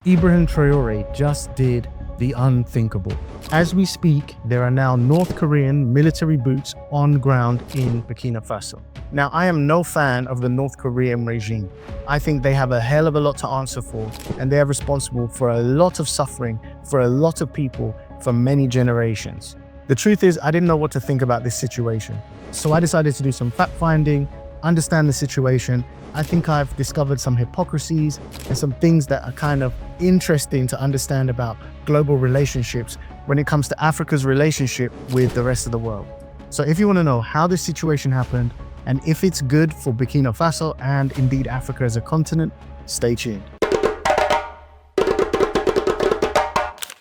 Ibrahim Traoré just did the unthinkable. As we speak, there are now North Korean military boots on ground in Burkina Faso. Now, I am no fan of the North Korean regime. I think they have a hell of a lot to answer for, and they are responsible for a lot of suffering for a lot of people for many generations. The truth is, I didn't know what to think about this situation. So I decided to do some fact-finding, understand the situation. I think I've discovered some hypocrisies and some things that are kind of interesting to understand about global relationships when it comes to Africa's relationship with the rest of the world. So if you want to know how this situation happened and if it's good for Burkina Faso and indeed Africa as a continent, stay tuned.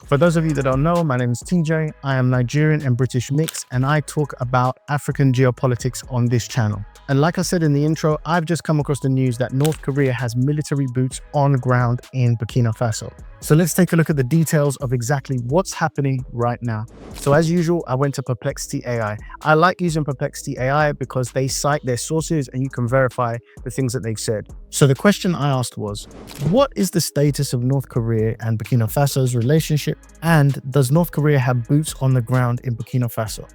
For those of you that don't know, my name is TJ. I am Nigerian and British mix, and I talk about African geopolitics on this channel. And like I said in the intro, I've just come across the news that North Korea has military boots on ground in Burkina Faso. So let's take a look at the details of exactly what's happening right now. So as usual, I went to Perplexity AI. I like using Perplexity AI because they cite their sources and you can verify the things that they've said. So the question I asked was, what is the status of North Korea and Burkina Faso's relationship? And does North Korea have boots on the ground in Burkina Faso?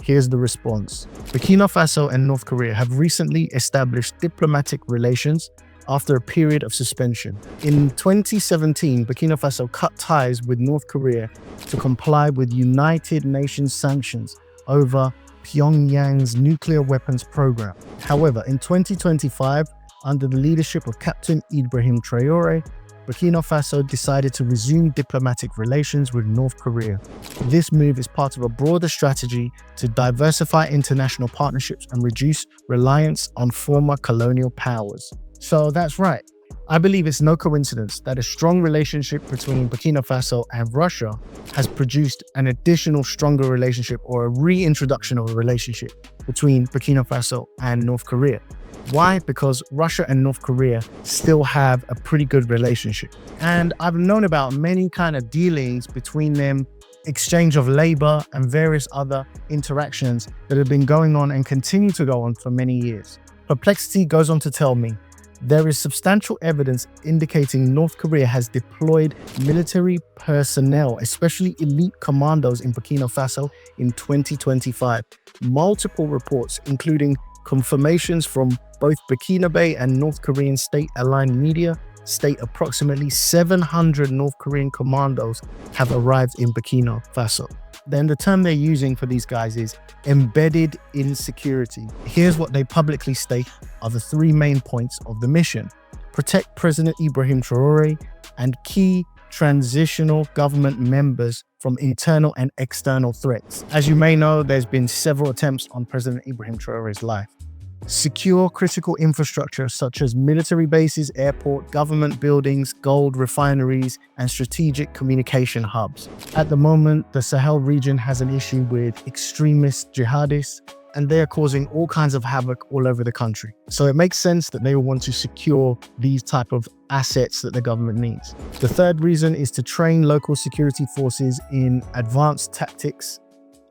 Here's the response. Burkina Faso and North Korea have recently established diplomatic relations after a period of suspension. In 2017, Burkina Faso cut ties with North Korea to comply with United Nations sanctions over Pyongyang's nuclear weapons program. However, in 2025, under the leadership of Captain Ibrahim Traoré, Burkina Faso decided to resume diplomatic relations with North Korea. This move is part of a broader strategy to diversify international partnerships and reduce reliance on former colonial powers. So that's right. I believe it's no coincidence that a strong relationship between Burkina Faso and Russia has produced an additional stronger relationship or a reintroduction of a relationship between Burkina Faso and North Korea. Why? Because Russia and North Korea still have a pretty good relationship. And I've known about many kind of dealings between them, exchange of labor and various other interactions that have been going on and continue to go on for many years. Perplexity goes on to tell me, there is substantial evidence indicating North Korea has deployed military personnel, especially elite commandos in Burkina Faso in 2025. Multiple reports, including confirmations from both Burkinabe and North Korean state-aligned media, state approximately 700 North Korean commandos have arrived in Burkina Faso. Then the term they're using for these guys is embedded insecurity. Here's what they publicly state are the three main points of the mission: protect President Ibrahim Traoré and key transitional government members from internal and external threats. As you may know, there's been several attempts on President Ibrahim Traoré's life. Secure critical infrastructure such as military bases, airport, government buildings, gold refineries, and strategic communication hubs. At the moment, the Sahel region has an issue with extremist jihadists, and they are causing all kinds of havoc all over the country. So it makes sense that they will want to secure these type of assets that the government needs. The third reason is to train local security forces in advanced tactics,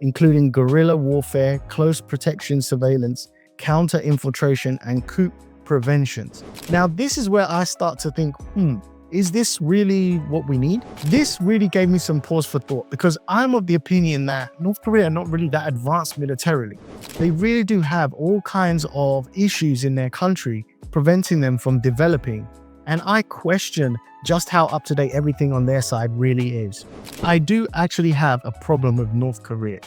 including guerrilla warfare, close protection surveillance, counter-infiltration, and coup preventions. Now, this is where I start to think, is this really what we need? This really gave me some pause for thought because I'm of the opinion that North Korea are not really that advanced militarily. They really do have all kinds of issues in their country preventing them from developing. And I question just how up-to-date everything on their side really is. I do actually have a problem with North Korea.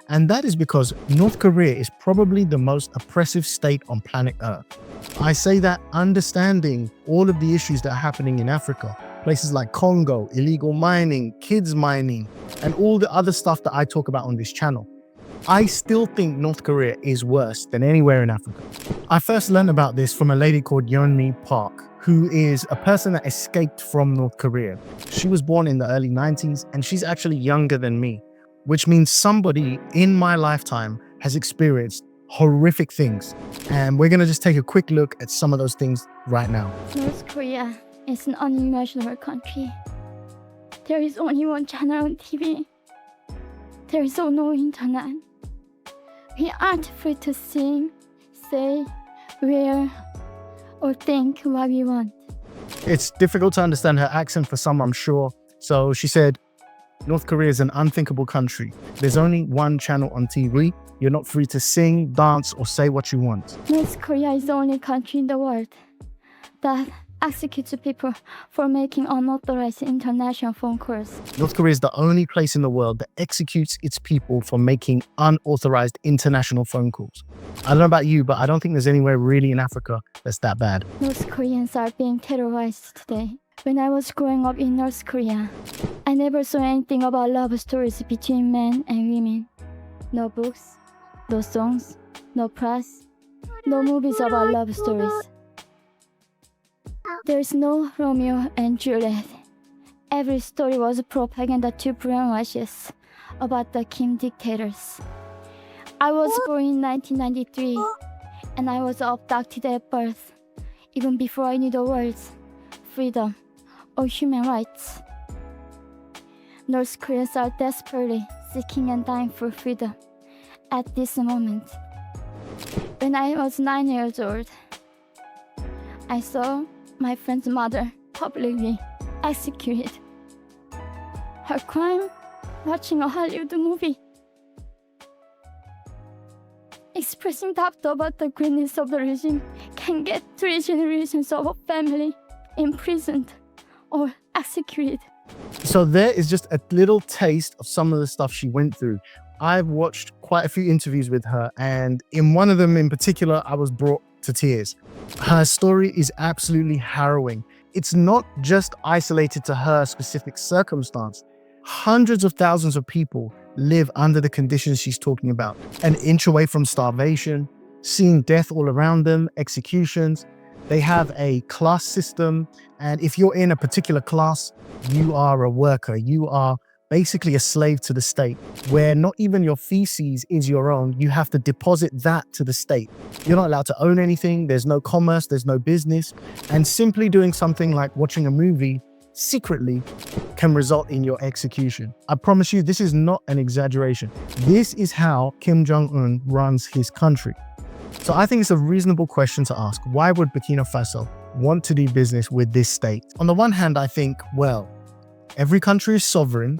And that is because North Korea is probably the most oppressive state on planet Earth. I say that understanding all of the issues that are happening in Africa, places like Congo, illegal mining, kids mining, and all the other stuff that I talk about on this channel. I still think North Korea is worse than anywhere in Africa. I first learned about this from a lady called Yeonmi Park, who is a person that escaped from North Korea. She was born in the early 90s and she's actually younger than me, which means somebody in my lifetime has experienced horrific things. And we're gonna just take a quick look at some of those things right now. North Korea is an unimaginable country. There is only one channel on TV. There is no internet. We aren't free to sing, say, wear, or think what we want. It's difficult to understand her accent for some, I'm sure. So she said, North Korea is an unthinkable country. There's only one channel on TV. You're not free to sing, dance, or say what you want. North Korea is the only country in the world that executes people for making unauthorized international phone calls. North Korea is the only place in the world that executes its people for making unauthorized international phone calls. I don't know about you, but I don't think there's anywhere really in Africa that's that bad. North Koreans are being terrorized today. When I was growing up in North Korea, I never saw anything about love stories between men and women. No books, no songs, no press, no movies about love stories. There's no Romeo and Juliet. Every story was propaganda to brainwashes about the Kim dictators. I was born in 1993, and I was abducted at birth, even before I knew the words freedom or human rights. North Koreans are desperately seeking and dying for freedom at this moment. When I was 9 years old, I saw my friend's mother publicly executed. Her crime? Watching a Hollywood movie. Expressing doubt about the greatness of the regime can get 3 generations of a family imprisoned or executed. So there is just a little taste of some of the stuff she went through. I've watched quite a few interviews with her, and in one of them in particular, I was brought to tears. Her story is absolutely harrowing. It's not just isolated to her specific circumstance. Hundreds of thousands of people live under the conditions she's talking about, an inch away from starvation, seeing death all around them, executions. They have a class system, and if you're in a particular class, you are a worker. You are basically a slave to the state, where not even your feces is your own. You have to deposit that to the state. You're not allowed to own anything. There's no commerce, there's no business. And simply doing something like watching a movie secretly can result in your execution. I promise you, this is not an exaggeration. This is how Kim Jong-un runs his country. So I think it's a reasonable question to ask. Why would Burkina Faso want to do business with this state? On the one hand, I think, well, every country is sovereign,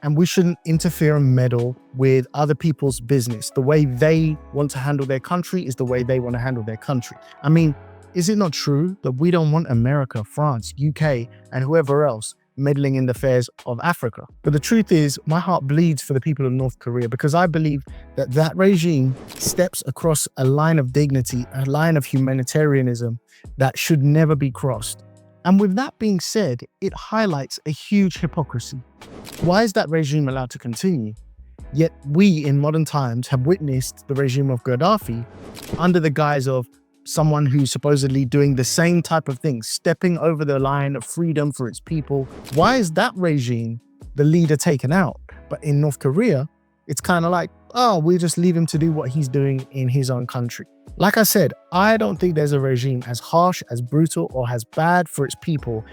and we shouldn't interfere and meddle with other people's business. The way they want to handle their country is the way they want to handle their country. I mean, is it not true that we don't want America, France, UK, and whoever else meddling in the affairs of Africa? But the truth is, my heart bleeds for the people of North Korea, because I believe that that regime steps across a line of dignity, a line of humanitarianism that should never be crossed. And with that being said, it highlights a huge hypocrisy. Why is that regime allowed to continue? Yet we in modern times have witnessed the regime of Gaddafi under the guise of someone who's supposedly doing the same type of thing, stepping over the line of freedom for its people. Why is that regime the leader taken out? But in North Korea, it's kind of like, oh, we just leave him to do what he's doing in his own country. Like I said, I don't think there's a regime as harsh, as brutal, or as bad for its people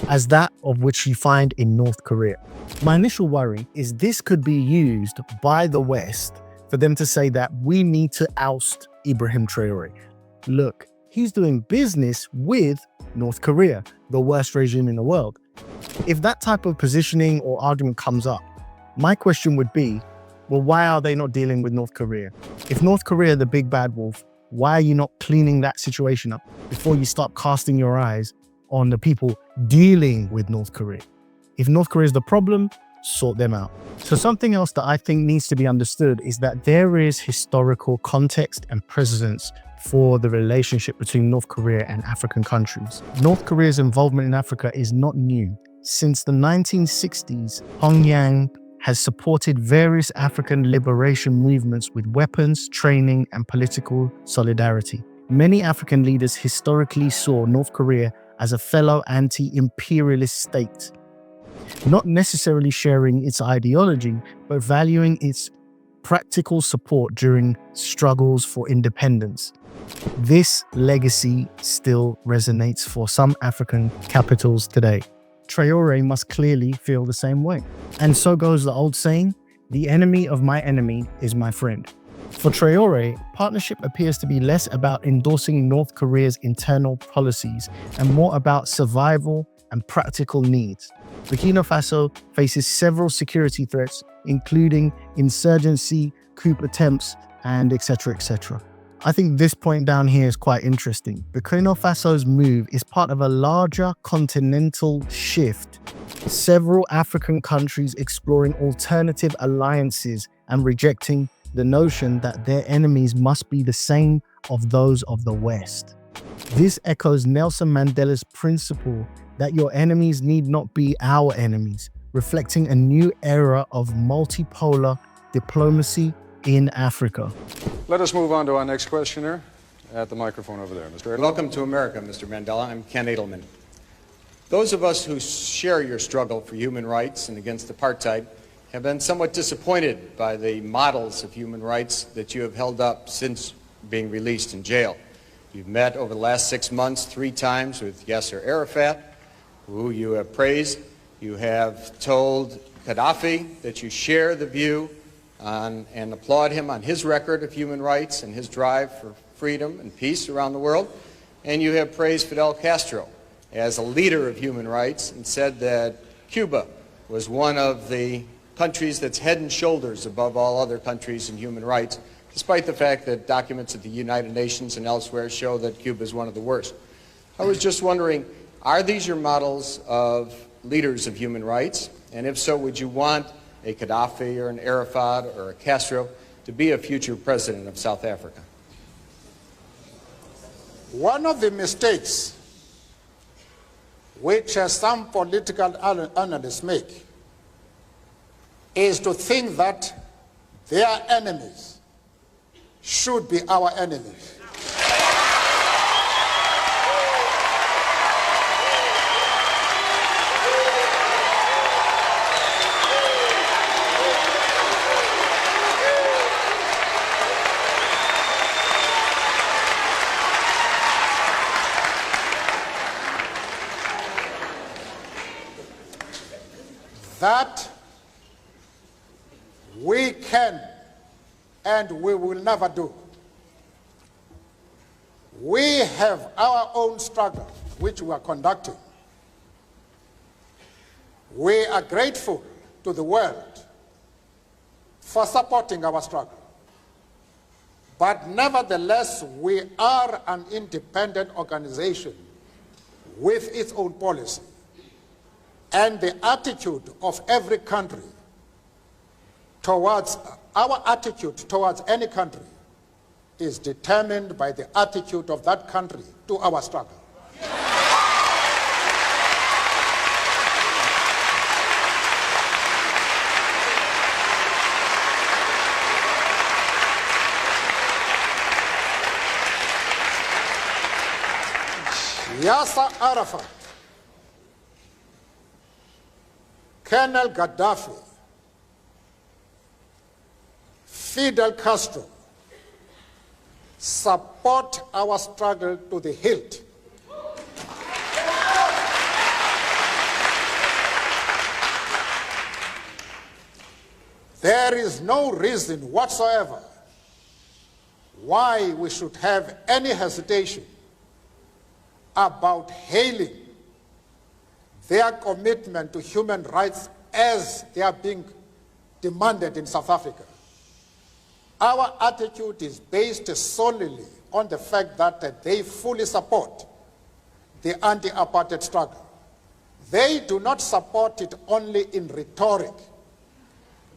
as that of which you find in North Korea. My initial worry is this could be used by the West for them to say that we need to oust Ibrahim Traoré. Look, he's doing business with North Korea, the worst regime in the world. If that type of positioning or argument comes up, my question would be, well, why are they not dealing with North Korea? If North Korea, the big bad wolf, why are you not cleaning that situation up before you start casting your eyes on the people dealing with North Korea? If North Korea is the problem, sort them out. So something else that I think needs to be understood is that there is historical context and precedence for the relationship between North Korea and African countries. North Korea's involvement in Africa is not new. Since the 1960s, Pyongyang has supported various African liberation movements with weapons, training, and political solidarity. Many African leaders historically saw North Korea as a fellow anti-imperialist state, not necessarily sharing its ideology, but valuing its practical support during struggles for independence. This legacy still resonates for some African capitals today. Traoré must clearly feel the same way. And so goes the old saying, the enemy of my enemy is my friend. For Traoré, partnership appears to be less about endorsing North Korea's internal policies and more about survival and practical needs. Burkina Faso faces several security threats, including insurgency, coup attempts, and etc. etc. I think this point down here is quite interesting. Burkina Faso's move is part of a larger continental shift. Several African countries exploring alternative alliances and rejecting the notion that their enemies must be the same of those of the West. This echoes Nelson Mandela's principle that your enemies need not be our enemies, reflecting a new era of multipolar diplomacy in Africa. Let us move on to our next questioner at the microphone over there. Mr. Edelman. Welcome to America, Mr. Mandela. I'm Ken Edelman. Those of us who share your struggle for human rights and against apartheid have been somewhat disappointed by the models of human rights that you have held up since being released in jail. You've met over the last 6 months 3 times with Yasser Arafat, who you have praised. You have told Gaddafi that you share the view and applaud him on his record of human rights and his drive for freedom and peace around the world. And you have praised Fidel Castro as a leader of human rights and said that Cuba was one of the countries that's head and shoulders above all other countries in human rights, despite the fact that documents at the United Nations and elsewhere show that Cuba is one of the worst. I was just wondering, are these your models of leaders of human rights? And if so, would you want a Gaddafi or an Arafat or a Castro to be a future president of South Africa? One of the mistakes which some political analysts make is to think that their enemies should be our enemies. That we can and we will never do. We have our own struggle, which we are conducting. We are grateful to the world for supporting our struggle. But nevertheless, we are an independent organization with its own policy. And the attitude of every country towards, our attitude towards any country is determined by the attitude of that country to our struggle. Yasser Arafat, Colonel Gaddafi, Fidel Castro support our struggle to the hilt. There is no reason whatsoever why we should have any hesitation about hailing their commitment to human rights as they are being demanded in South Africa. Our attitude is based solely on the fact that they fully support the anti-apartheid struggle. They do not support it only in rhetoric.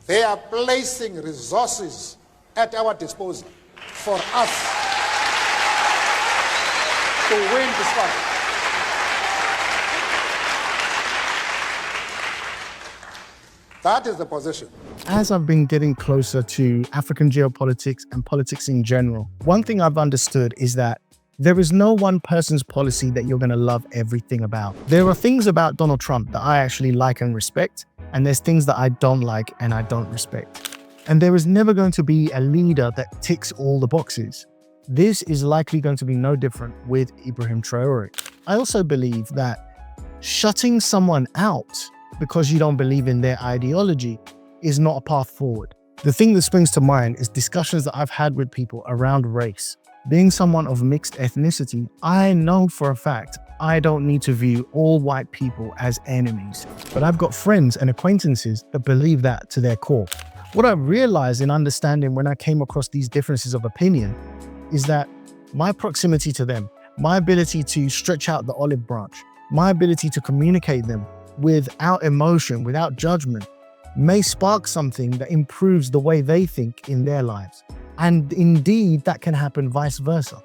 They are placing resources at our disposal for us to win the struggle. That is the position. As I've been getting closer to African geopolitics and politics in general, one thing I've understood is that there is no one person's policy that you're going to love everything about. There are things about Donald Trump that I actually like and respect, and there's things that I don't like and I don't respect. And there is never going to be a leader that ticks all the boxes. This is likely going to be no different with Ibrahim Traoré. I also believe that shutting someone out because you don't believe in their ideology is not a path forward. The thing that springs to mind is discussions that I've had with people around race. Being someone of mixed ethnicity, I know for a fact I don't need to view all white people as enemies, but I've got friends and acquaintances that believe that to their core. What I realized in understanding when I came across these differences of opinion is that my proximity to them, my ability to stretch out the olive branch, my ability to communicate them without emotion, without judgment, may spark something that improves the way they think in their lives. And indeed, that can happen vice versa.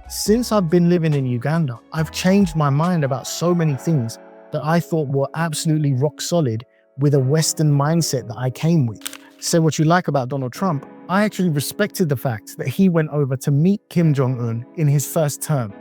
Since I've been living in Uganda, I've changed my mind about so many things that I thought were absolutely rock solid with a Western mindset that I came with. Say what you like about Donald Trump, I actually respected the fact that he went over to meet Kim Jong-un in his first term.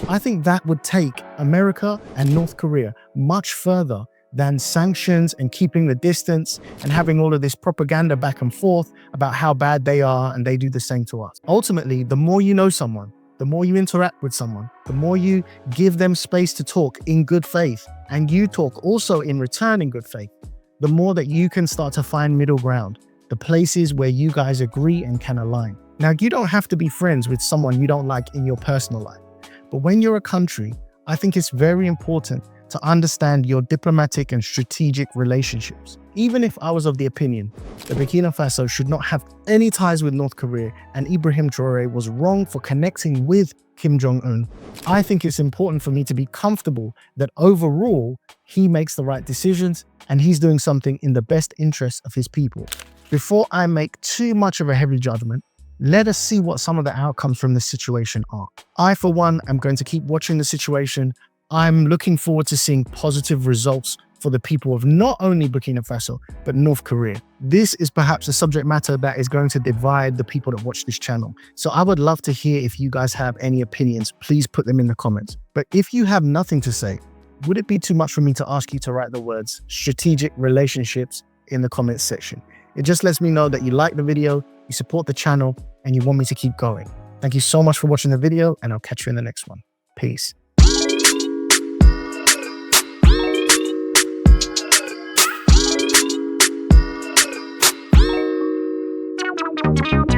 I think that would take America and North Korea much further than sanctions and keeping the distance and having all of this propaganda back and forth about how bad they are and they do the same to us. Ultimately, the more you know someone, the more you interact with someone, the more you give them space to talk in good faith, and you talk also in return in good faith, the more that you can start to find middle ground, the places where you guys agree and can align. Now, you don't have to be friends with someone you don't like in your personal life, but when you're a country, I think it's very important to understand your diplomatic and strategic relationships. Even if I was of the opinion that Burkina Faso should not have any ties with North Korea and Ibrahim Traoré was wrong for connecting with Kim Jong-un, I think it's important for me to be comfortable that overall he makes the right decisions and he's doing something in the best interest of his people. Before I make too much of a heavy judgment, let us see what some of the outcomes from this situation are. I, for one, am going to keep watching the situation. I'm looking forward to seeing positive results for the people of not only Burkina Faso, but North Korea. This is perhaps a subject matter that is going to divide the people that watch this channel. So I would love to hear if you guys have any opinions, please put them in the comments. But if you have nothing to say, would it be too much for me to ask you to write the words strategic relationships in the comments section? It just lets me know that you like the video, you support the channel, and you want me to keep going. Thank you so much for watching the video, and I'll catch you in the next one. Peace. Thank you.